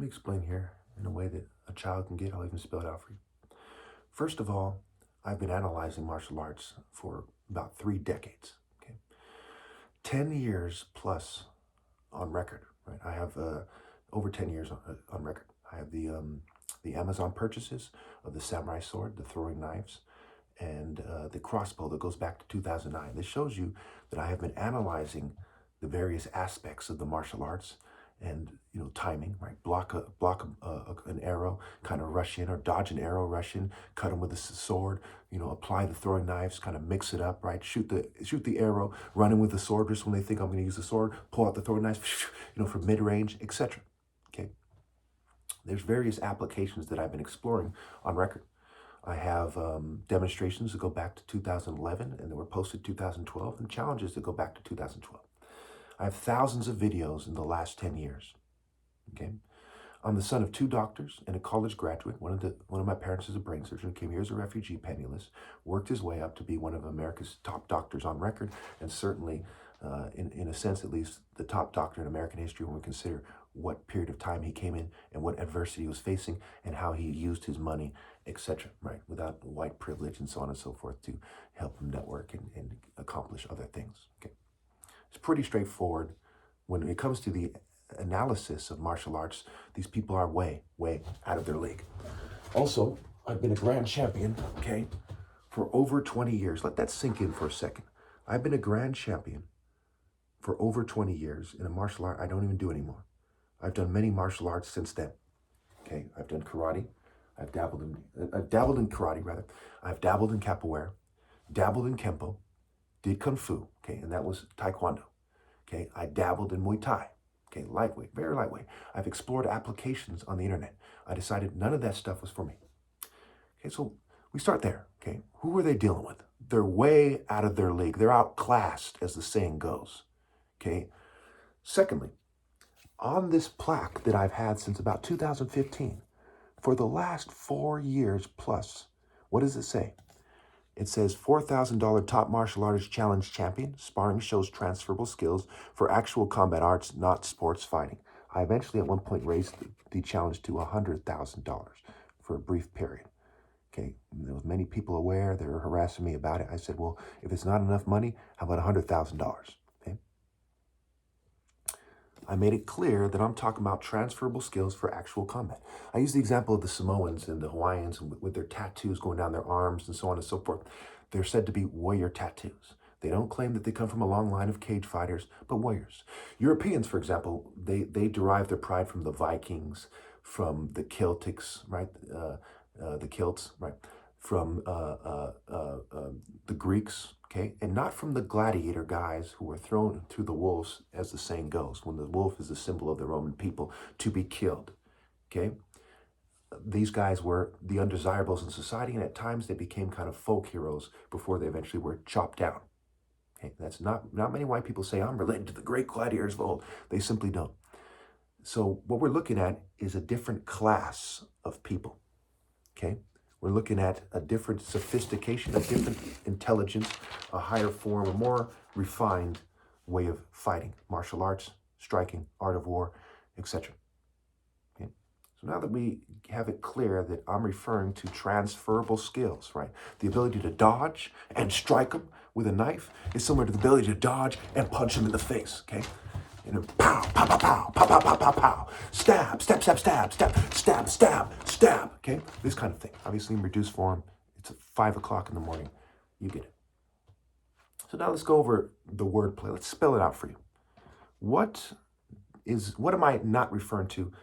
me explain here in a way that a child can get. I'll even spell it out for you. First of all, I've been analyzing martial arts for about 3 decades. Okay, 10 years plus on record. Right, I have over 10 years on record. I have the Amazon purchases of the samurai sword, the throwing knives, and the crossbow that goes back to 2009. This shows you that I have been analyzing the various aspects of the martial arts and timing, right? Block an arrow, kind of rush in, or dodge an arrow, rush in, cut them with a sword, apply the throwing knives, kind of mix it up, right? Shoot the arrow, run in with the sword just when they think I'm going to use the sword, pull out the throwing knives, for mid-range, etc. Okay. There's various applications that I've been exploring on record. I have demonstrations that go back to 2011 and they were posted 2012, and challenges that go back to 2012. I have thousands of videos in the last 10 years. Okay, I'm the son of 2 doctors and a college graduate. One of my parents is a brain surgeon, came here as a refugee, penniless, worked his way up to be one of America's top doctors on record, and certainly, in a sense at least, the top doctor in American history when we consider what period of time he came in and what adversity he was facing and how he used his money, etc., right, without white privilege and so on and so forth, to help him network and accomplish other things. Okay, it's pretty straightforward. When it comes to the analysis of martial arts, these people are way out of their league. Also, I've been a grand champion, okay, for over 20 years. Let that sink in for a second. I've been a grand champion for over 20 years in a martial art I don't even do anymore. I've done many martial arts since then. Okay, I've done karate. I've dabbled in karate rather. I've dabbled in capoeira, dabbled in kempo, did kung fu, okay, and that was taekwondo. Okay, I dabbled in Muay Thai. Okay, lightweight, very lightweight. I've explored applications on the internet. I decided none of that stuff was for me. Okay, so we start there. Okay, who are they dealing with? They're way out of their league. They're outclassed, as the saying goes. Okay. Secondly, on this plaque that I've had since about 2015, for the last 4 years plus, what does it say? It says $4,000 top martial artist challenge champion. Sparring shows transferable skills for actual combat arts, not sports fighting. I eventually at one point raised the challenge to $100,000 for a brief period. Okay, there was many people aware. They were harassing me about it. I said, well, if it's not enough money, how about $100,000? Okay. I made it clear that I'm talking about transferable skills for actual combat. I use the example of the Samoans and the Hawaiians with their tattoos going down their arms and so on and so forth. They're said to be warrior tattoos. They don't claim that they come from a long line of cage fighters, but warriors. Europeans, for example, they derive their pride from the Vikings, from the Celtics, right? The Celts, right? From the Greeks, okay? And not from the gladiator guys who were thrown to the wolves, as the saying goes, when the wolf is the symbol of the Roman people, to be killed, okay? These guys were the undesirables in society, and at times they became kind of folk heroes before they eventually were chopped down. Okay, that's not many white people say, I'm related to the great gladiators of old. They simply don't. So what we're looking at is a different class of people, okay? We're looking at a different sophistication, a different intelligence, a higher form, a more refined way of fighting, martial arts, striking, art of war, etc. Okay? So now that we have it clear that I'm referring to transferable skills, right? The ability to dodge and strike them with a knife is similar to the ability to dodge and punch them in the face, okay? Pow, pow, pow, pow, pow, pow, pow, pow, pow, stab, stab, stab, stab, stab, stab, stab, stab, okay? This kind of thing. Obviously in reduced form, it's at 5 o'clock in the morning. You get it. So now let's go over the wordplay. Let's spell it out for you. What am I not referring to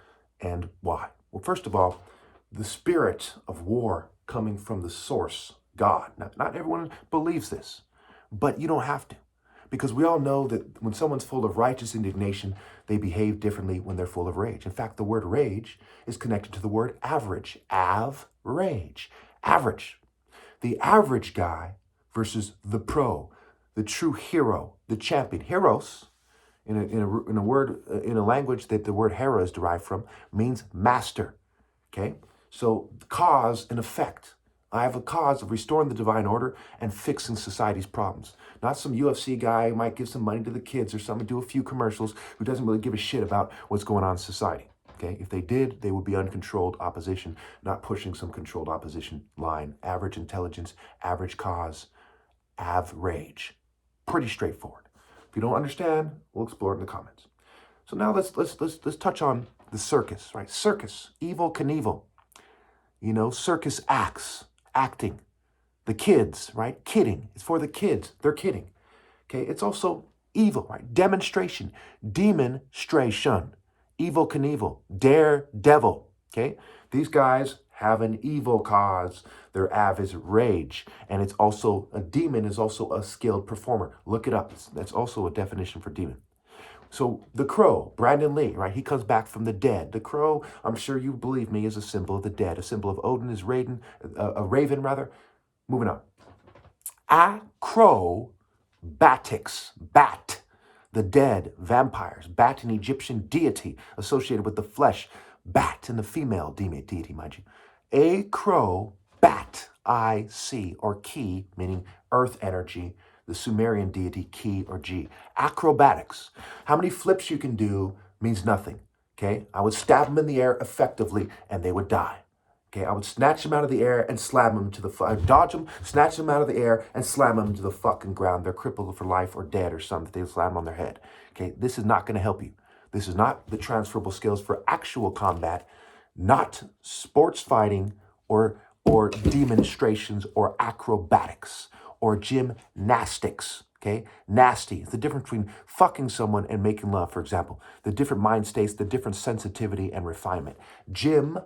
and why? Well, first of all, the spirit of war coming from the source, God. Now, not everyone believes this, but you don't have to. Because we all know that when someone's full of righteous indignation, they behave differently when they're full of rage. In fact, the word rage is connected to the word average. Average. Average. The average guy versus the pro, the true hero, the champion. Heroes, in a language that the word hera is derived from, means master. Okay? So cause and effect. I have a cause of restoring the divine order and fixing society's problems. Not some UFC guy who might give some money to the kids or something, do a few commercials, who doesn't really give a shit about what's going on in society. Okay, if they did, they would be uncontrolled opposition, not pushing some controlled opposition line. Average intelligence, average cause, average. Pretty straightforward. If you don't understand, we'll explore it in the comments. So now let's touch on the circus, right? Circus, Evel Knievel. You know, circus acts, acting. The kids, right? Kidding. It's for the kids. They're kidding. Okay, it's also evil, right? Demonstration, demonstration. Evel Knievel, daredevil. Okay, these guys have an evil cause. Their av is rage, and it's also a demon is also a skilled performer. Look it up. That's also a definition for demon. So the crow, Brandon Lee, right? He comes back from the dead. The crow, I'm sure you believe me, is a symbol of the dead. A symbol of Odin is a raven rather. Moving on. Acrobatics, bat, the dead, vampires, bat, an Egyptian deity associated with the flesh, bat, and the female deity, mind you. Acrobat, I-C, or ki, meaning earth energy, the Sumerian deity Ki or G. Acrobatics. How many flips you can do means nothing. Okay? I would stab them in the air effectively and they would die. Okay? I would snatch them out of the air and slam them to the dodge them, snatch them out of the air and slam them to the fucking ground. They're crippled for life or dead or something. They slam on their head. Okay? This is not going to help you. This is not the transferable skills for actual combat, not sports fighting or demonstrations or acrobatics or gymnastics, okay? Nasty. It's the difference between fucking someone and making love, for example. The different mind states, the different sensitivity and refinement. Gymnastics.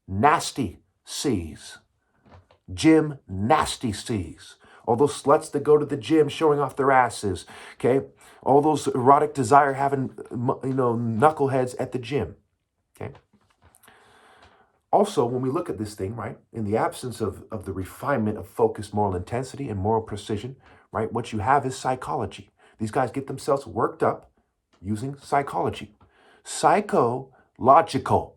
Nasty C's. Gymnasty C's. All those sluts that go to the gym showing off their asses, okay? All those erotic desire having, knuckleheads at the gym, okay? Also, when we look at this thing, right, in the absence of the refinement of focused moral intensity and moral precision, right, what you have is psychology. These guys get themselves worked up using psychology. Psychological,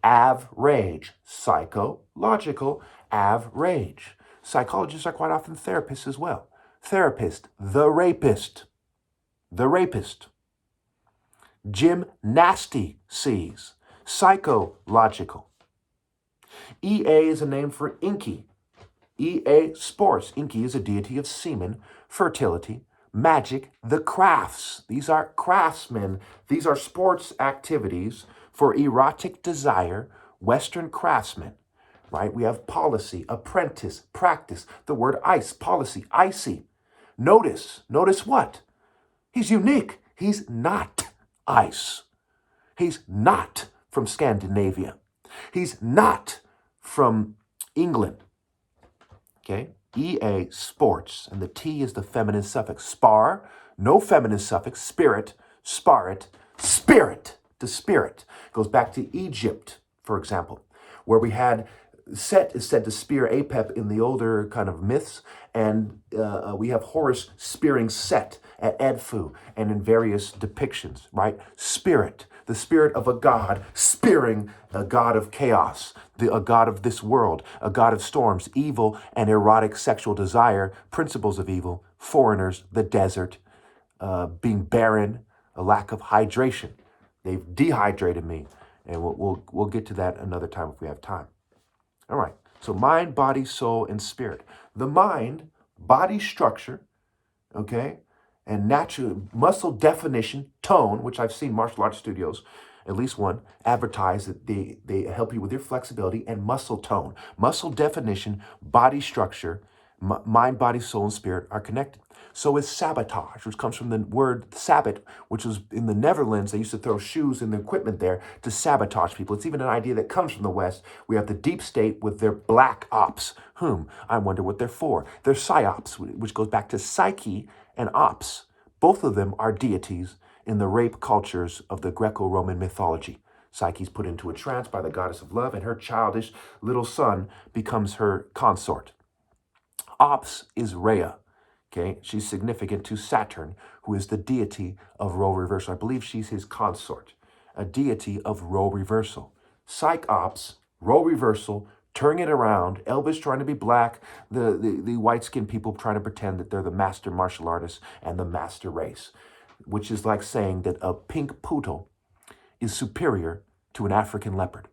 average. Psychological, average. Psychologists are quite often therapists as well. Therapist, the rapist. The rapist. Gymnasties, psychological. EA is a name for Inky. EA Sports. Inky is a deity of semen, fertility, magic, the crafts. These are craftsmen. These are sports activities for erotic desire, Western craftsmen, right? We have policy, apprentice, practice, the word ice, policy, icy. Notice what? He's unique. He's not ice. He's not from Scandinavia. He's not from England. Okay? EA, sports, and the T is the feminine suffix. Spar, no feminine suffix. Spirit, sparit, spirit, the spirit. Goes back to Egypt, for example, where we had Set is said to spear Apep in the older kind of myths, and we have Horus spearing Set at Edfu and in various depictions, right? Spirit, the spirit of a god spearing a god of chaos, a god of this world, a god of storms, evil and erotic sexual desire, principles of evil, foreigners, the desert, being barren, a lack of hydration. They've dehydrated me, and we'll get to that another time if we have time. All right, so mind, body, soul, and spirit. The mind, body structure, okay, and natural muscle definition, tone, which I've seen martial arts studios, at least one, advertise that they help you with your flexibility and muscle tone. Muscle definition, body structure, mind, body, soul, and spirit are connected. So is sabotage, which comes from the word sabbat, which was in the Netherlands. They used to throw shoes and the equipment there to sabotage people. It's even an idea that comes from the West. We have the deep state with their black ops. I wonder what they're for. They're psyops, which goes back to psyche and ops. Both of them are deities in the rape cultures of the Greco-Roman mythology. Psyche's put into a trance by the goddess of love, and her childish little son becomes her consort. Ops is Rhea. Okay, she's significant to Saturn, who is the deity of role reversal. I believe she's his consort, a deity of role reversal. Psych ops, role reversal, turning it around. Elvis trying to be black, the white-skinned people trying to pretend that they're the master martial artists and the master race, which is like saying that a pink poodle is superior to an African leopard.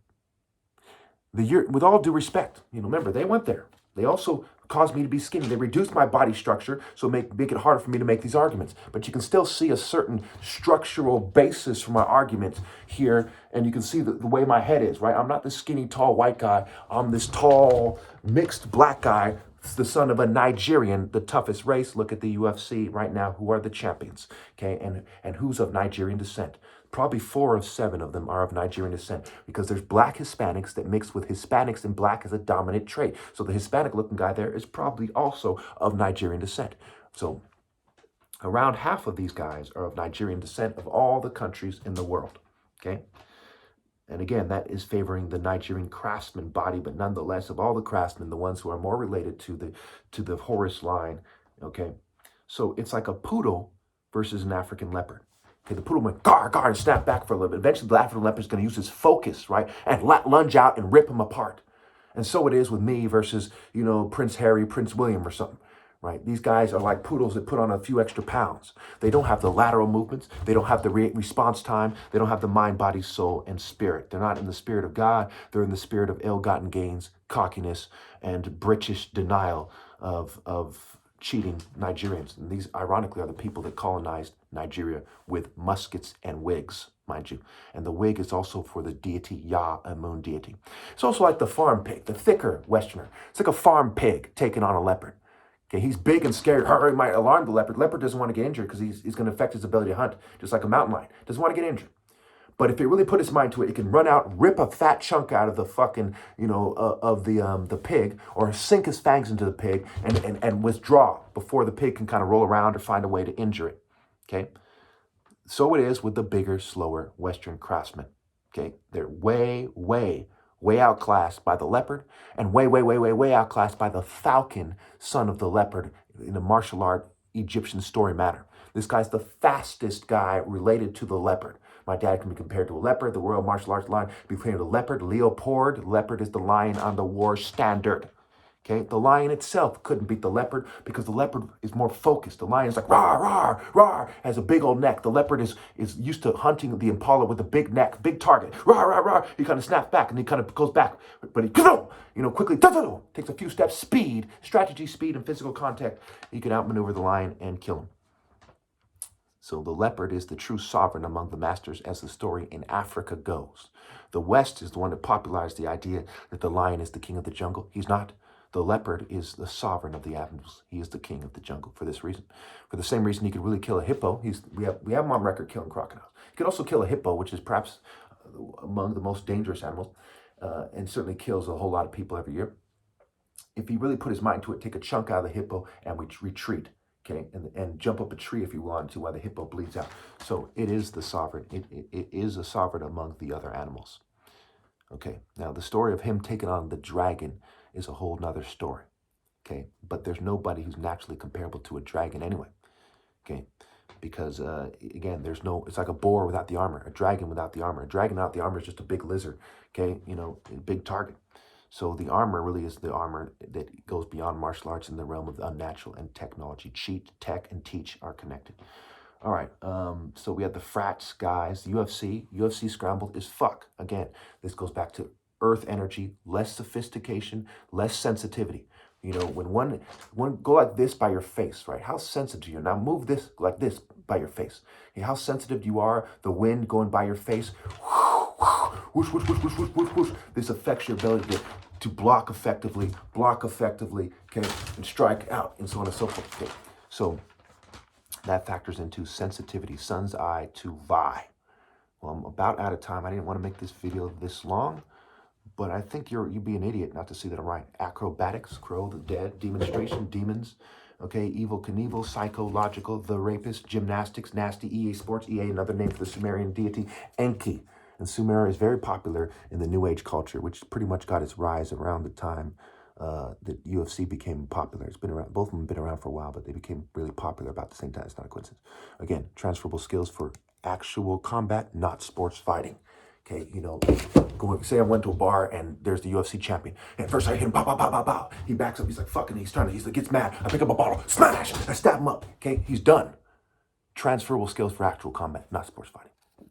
With all due respect, remember, they went there. They also caused me to be skinny. They reduced my body structure, so make it harder for me to make these arguments. But you can still see a certain structural basis for my argument here, and you can see the way my head is, right? I'm not this skinny, tall white guy. I'm this tall, mixed black guy, the son of a Nigerian, the toughest race. Look at the UFC right now. Who are the champions? Okay, and who's of Nigerian descent? Probably 4 of 7 of them are of Nigerian descent, because there's black Hispanics that mix with Hispanics, and black is a dominant trait. So the Hispanic-looking guy there is probably also of Nigerian descent. So around half of these guys are of Nigerian descent of all the countries in the world, okay? And again, that is favoring the Nigerian craftsman body, but nonetheless, of all the craftsmen, the ones who are more related to the Horus line, okay? So it's like a poodle versus an African leopard. Okay, the poodle went gar, gar, and snapped back for a little bit. Eventually, the African leopard is going to use his focus, right, and lunge out and rip him apart. And so it is with me versus, Prince Harry, Prince William or something, right? These guys are like poodles that put on a few extra pounds. They don't have the lateral movements. They don't have the response time. They don't have the mind, body, soul, and spirit. They're not in the spirit of God. They're in the spirit of ill-gotten gains, cockiness, and British denial of cheating Nigerians. And these, ironically, are the people that colonized Nigeria with muskets and wigs, mind you. And the wig is also for the deity Yah, a moon deity. It's also like the farm pig, the thicker Westerner. It's like a farm pig taking on a leopard. Okay, he's big and scary. He might alarm the leopard. Leopard doesn't want to get injured because he's going to affect his ability to hunt, just like a mountain lion. Doesn't want to get injured. But if it really put its mind to it, it can run out, rip a fat chunk out of the fucking, of the pig, or sink his fangs into the pig and withdraw before the pig can kind of roll around or find a way to injure it. Okay? So it is with the bigger, slower Western craftsmen. Okay? They're way, way, way outclassed by the leopard, and way, way, way, way, way outclassed by the falcon, son of the leopard, in the martial art Egyptian story matter. This guy's the fastest guy related to the leopard. My dad can be compared to a leopard. The Royal Martial Arts line can be compared to a leopard. Leopard. Leopard is the lion on the war standard. Okay, the lion itself couldn't beat the leopard because the leopard is more focused. The lion is like, rawr, rawr, rawr, has a big old neck. The leopard is used to hunting the impala with a big neck, big target. Rawr, rawr, rawr. He kind of snaps back and he kind of goes back. But he, quickly, takes a few steps, speed, strategy, speed, and physical contact. He can outmaneuver the lion and kill him. So the leopard is the true sovereign among the masters, as the story in Africa goes. The West is the one that popularized the idea that the lion is the king of the jungle. He's not. The leopard is the sovereign of the animals. He is the king of the jungle for this reason. For the same reason he could really kill a hippo. We have him on record killing crocodiles. He could also kill a hippo, which is perhaps among the most dangerous animals, and certainly kills a whole lot of people every year. If he really put his mind to it, take a chunk out of the hippo and we retreat. Okay, and jump up a tree if you want to while the hippo bleeds out. So it is the sovereign. It is a sovereign among the other animals. Okay, now the story of him taking on the dragon is a whole nother story. Okay, but there's nobody who's naturally comparable to a dragon anyway. Okay, because again, it's like a boar without the armor, a dragon without the armor. A dragon without the armor is just a big lizard. Okay, a big target. So the armor really is the armor that goes beyond martial arts in the realm of the unnatural and technology. Cheat, tech, and teach are connected. All right, so we have the frats guys, UFC scrambled as fuck. Again, this goes back to earth energy, less sophistication, less sensitivity. When one go like this by your face, right? How sensitive you are. Now move this like this by your face. Okay, how sensitive you are, the wind going by your face. Whoosh, whoosh, whoosh, whoosh, whoosh, whoosh, whoosh. This affects your ability to block effectively, okay, and strike out, and so on and so forth. Okay. So that factors into sensitivity, sun's eye to vi. Well, I'm about out of time. I didn't want to make this video this long, but I think you'd be an idiot not to see that I'm right. Acrobatics, crow, the dead, demonstration, demons, okay, evil Knievel, psychological, the rapist, gymnastics, nasty, EA Sports, EA, another name for the Sumerian deity, Enki. And Sumer is very popular in the New Age culture, which pretty much got its rise around the time that UFC became popular. It's been around, both of them have been around for a while, but they became really popular about the same time. It's not a coincidence. Again, transferable skills for actual combat, not sports fighting. Okay, say I went to a bar and there's the UFC champion. And first I hit him, pow, pow, pow, pow, pow. He backs up, he's like, fucking, he gets mad. I pick up a bottle, smash, I stab him up. Okay, he's done. Transferable skills for actual combat, not sports fighting.